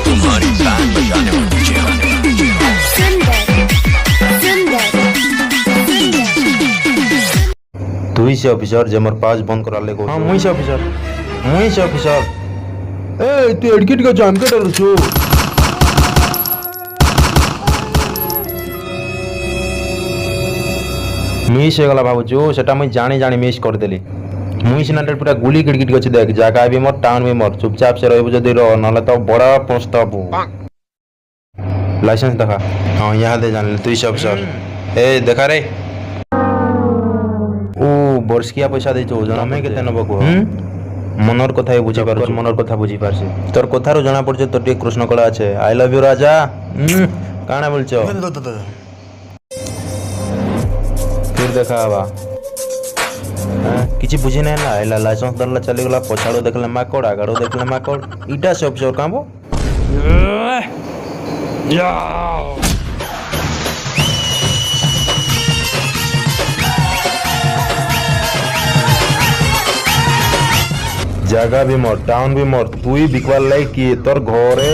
तुम्हारी बैंड बजाने और मुझे आने तुई से ऑफिसर जे मोर पास बंद करा ले को हां मुई से ऑफिसर ए तू एडकिट का जाम के डर छु मिस हो गला बाबू जो सेटा मुई जानी जानी मिस कर देली मुई सिना पूरा गुली गिड़गिट गछ देख जागा भी मोर टाउन में मोर चुपचाप से रहबो जदी रह नले तो बड़ा पछताबो लाइसेंस देखा हां यहाँ दे जान ले तुई से ऑफिसर ए देखा रे ओ बर्षकिया पैसा दे छो जना में केते नबो को मनर कथा बुझी पार मनर कथा बुझी पार से तोर कथारो जना पड़छ तो टे कृष्ण कला আছে आई लव यू राजा काना बोलछो फिर देखा बा किछि बुझी नै ना आइला लाइसेंस दरला चली गला पछाड़ो देखले माकोड़ आगाड़ो देखले माकोड़ इटा सब सब कामबो जगह भी मोर टाउन भी मोर तुई बिकवाल लाई कि तोर घरे